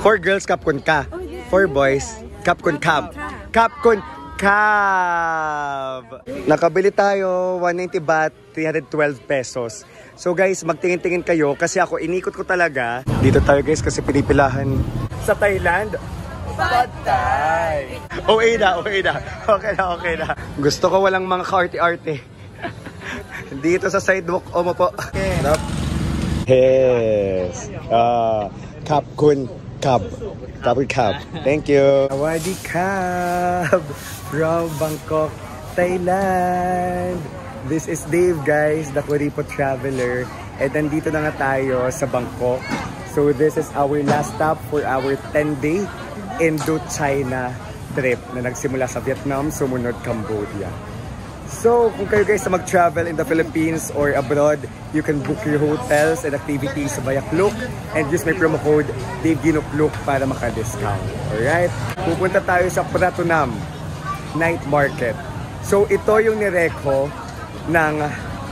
For girls, kapkun ka. For boys, kapkun kab. Kapkun kab. Nakabili tayo, 190 baht, 312 pesos. So guys, magtingin-tingin kayo kasi ako inikot ko talaga. Dito tayo guys kasi pinipilahan sa Thailand. Pad Thai. Okay na. Okay na. Gusto ko walang mga kaarte-arte. Dito sa sidewalk, mo po. Yes. Kapkun Kab. Kapkun Kab. Thank you. Sawadee Kab from Bangkok, Thailand. This is Dave guys, the Kuripo traveler. And nandito na nga tayo sa Bangkok. So this is our last stop for our 10-day Indo-China trip na nagsimula sa Vietnam, sumunod Cambodia. So, kung kayo guys na mag-travel in the Philippines or abroad, you can book your hotels and activities via Klook and use my promo code DaveGinoKlook para maka-discount. Alright? Pupunta tayo sa Pratunam Night Market. So, ito yung nireko ng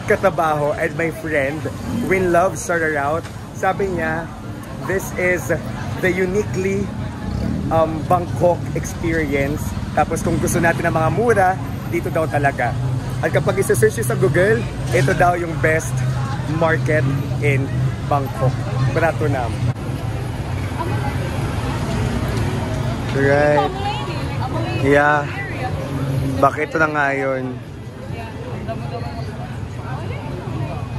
katrabaho and my friend Winlove Sararout. Sabi niya, this is the uniquely Bangkok experience. Tapos kung gusto natin ng mga mura, dito daw talaga. At kapag isa-search sa Google, ito daw yung best market in Bangkok, Pratunam. Right. Yeah. Bakit ito na nga yun?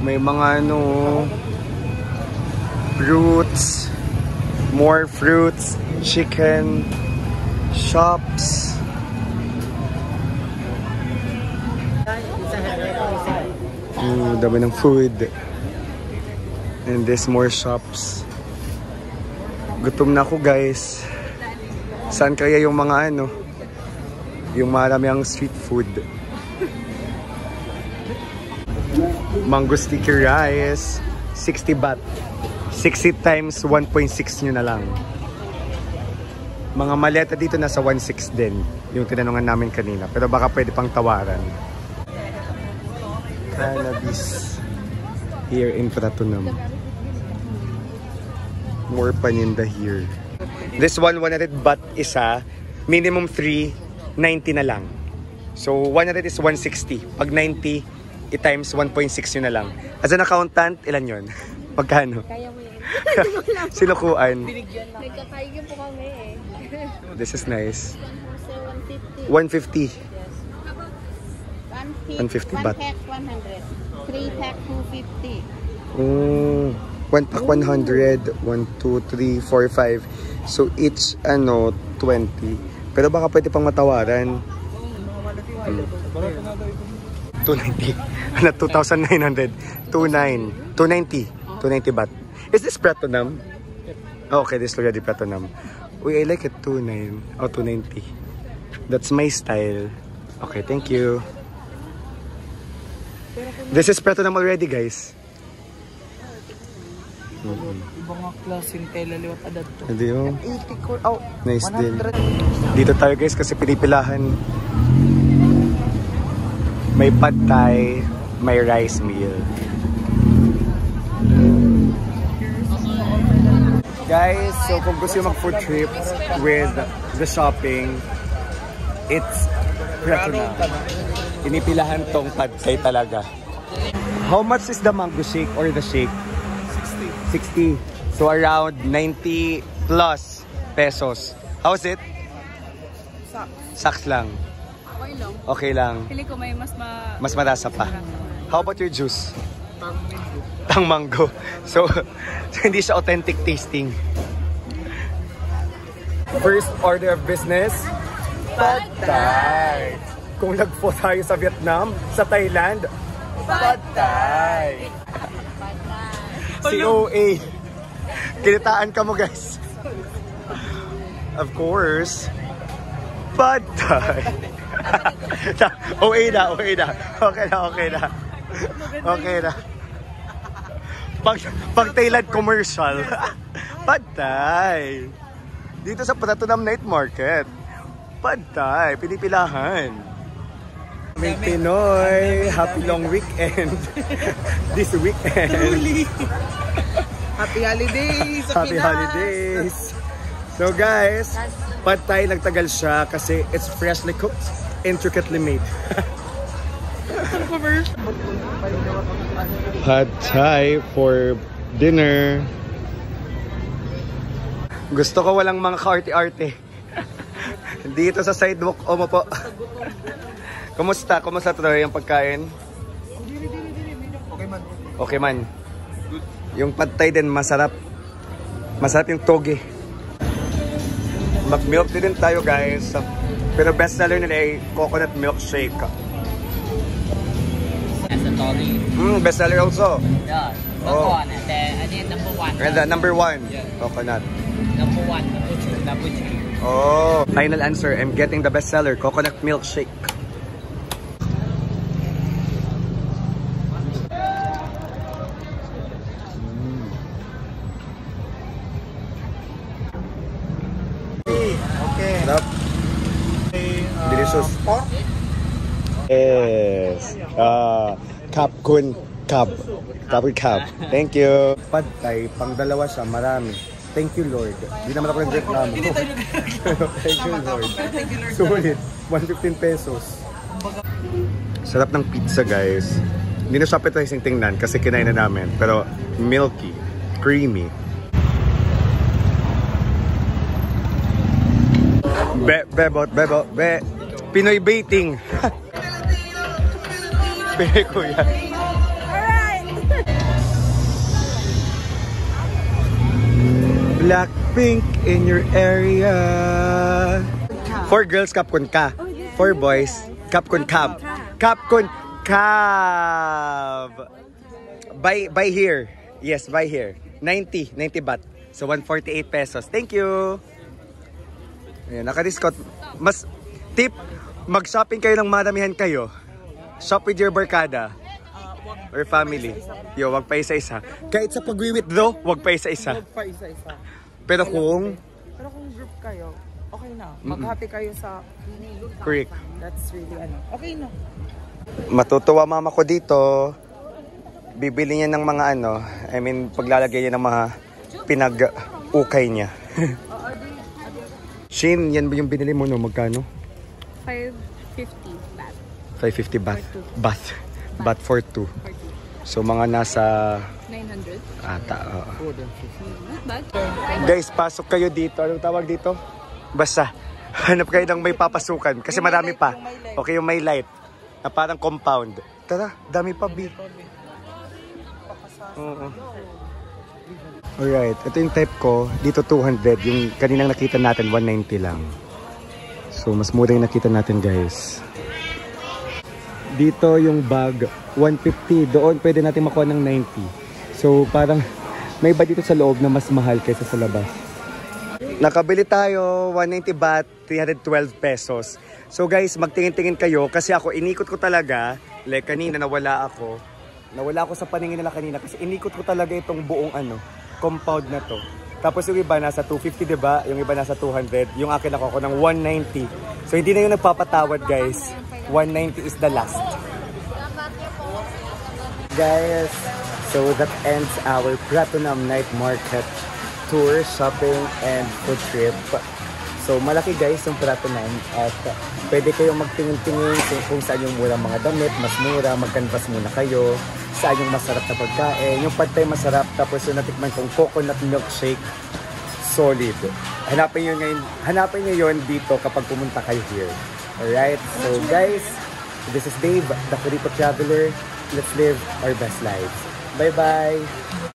May mga fruits, more fruits, chicken, shops. Dami ng food. And there's more shops. Gutom na ako guys. Saan kaya yung mga yung marami ang street food? Mango sticky rice, 60 baht. 60 times 1.6 nyo na lang. Mga maleta dito nasa 1.6 din. Yung tinanungan namin kanina. Pero baka pwede pang tawaran. Cannabis. Here in Pratunam. More paninda here. This one, 100 baht isa. Minimum 3, 90 na lang. So 100 is 160. Pag 90, i-times 1.6 yun na lang. As an accountant, ilan yun? Magkano? Kaya mo yan. Sinukuan. Nagkakaigin po kami eh. This is nice. 150. 150. 150 baht. 1 pack 100. 3 pack 250. Oh, 1 pack 100. 1, 2, 3, 4, 5. So each 20. Pero baka pwede pang matawaran. 290. 2,900. 290 baht. Is this Pratunam? Oh, okay, this is already Pratunam. Uy, I like it. 29. Oh, 290. That's my style. Okay, thank you. This is Pratunam already, guys. Ibang mga klaseng tela liwat adat to. Hindi yun. 80 ko. Oh, Nice 100. din. Dito tayo guys kasi pinipilahan. May pad thai, may rice meal. Guys, so kung gusto yung mag-food trip with the shopping, it's Pratunam. Pinipilahan tong pad thai talaga. How much is the mango shake or the shake? 60. So around 90 plus pesos. How's it? Saks lang. Okay lang. Okay lang. Pili ko may Mas marasa pa. How about your juice? Tang mango. So hindi siya authentic tasting. First order of business, Pad Thai. Kung nagpo tayo sa Vietnam, sa Thailand, Pad Thai. COA. Kinitaan ka mo guys. Of course. Pad Thai. Okay na. Okay na. Pag Thailand commercial. Pad Thai. Dito sa Pratunam Night Market. Pad Thai. Pinipilahan. May Pinoy. Happy long weekend. This weekend. Happy holidays! Happy holidays! So guys, pad thai nagtagal siya kasi it's freshly cooked, intricately made. Pad thai for dinner. Gusto ko walang mga kaarte-arte. Dito sa sidewalk, omo po. Kumusta? Kumusta tuloy yung pagkain? Okay man. Okay man. Yung pad thai din masarap. Masarap yung toge. Mag-milk tea din tayo guys. Pero best seller nila ay coconut milkshake. As a toddy. Best seller also. Yeah. Oh. And then number one. And the number one, Yeah. coconut. Number one, number two, number three. Oh, final answer. I'm getting the best seller, coconut milkshake. Okay. Sarap. Delicious. Pork? Yes. Kap kun kap. Kap. Thank you. Pad thai, pang dalawa siya, marami. Thank you Lord. Hindi naman ako nagreklamo. Hindi tayo nag-reklamo. Thank you Lord. Thank you Lord. Sulit. 115 pesos. Sarap ng pizza guys. Hindi na siya appetizing tingnan kasi kinain na namin. Pero milky, creamy. Be. Pinoy baiting. Pinoy kuya. Blackpink in your area. For girls, kapkun ka. For boys, kapkun kab. Kapkun kab. Buy here. Yes, buy here. 90 baht. So 148 pesos. Thank you. Ayan, naka-discount. Mas tip, mag-shopping kayo ng maramihan kayo. Shop with your barkada. Or family. Yo, wag pa isa-isa. Kahit sa pag-withdraw, wag pa isa-isa. Huwag pa isa-isa. Pero kung group kayo, okay na. Mag-happy kayo sa Correct. That's really okay na. Matutuwa mama ko dito. Bibili niya ng mga paglalagay niya ng mga pinag-ukay niya. Shin, yan ba yung binili mo no? Magkano? 550 baht. 550 baht. Baht for 2. So mga nasa 900. ata. Not bad. Guys, pasok kayo dito. Anong tawag dito? Basta, hanap kayo ng may papasukan. Kasi marami pa. Okay, yung may light. Na parang compound. Tara, dami pa, B. Alright, ito yung type ko. Dito 200. Yung kaninang nakita natin, 190 lang. So, mas mura yung nakita natin, guys. Dito yung bag, 150. Doon pwede natin makuha ng 90. So, parang may iba dito sa loob na mas mahal kaysa sa labas. Nakabili tayo, 190 baht, 312 pesos. So guys, magtingin-tingin kayo kasi ako inikot ko talaga. Like kanina nawala ako. Nawala ako sa paningin nila kanina kasi inikot ko talaga itong buong compound na to. Tapos yung iba nasa 250, diba? Yung iba nasa 200. Yung akin ako ng 190. So hindi na yung nagpapatawad guys. 190 is the last. Guys, so that ends our Platinum Night Market tour, shopping, and food trip. So malaki guys yung Platinum at pwede kayong magtingin-tingin kung saan yung murang mga damit, mas mura, mag-canvas muna kayo, saan yung masarap na pagkain. Yung pad thai masarap, tapos yung natikman kong coconut milkshake, solid. Hanapin nyo yun dito kapag pumunta kayo here. Alright, so guys, this is Dave, the Kuriko Traveler. Let's live our best lives. Bye-bye!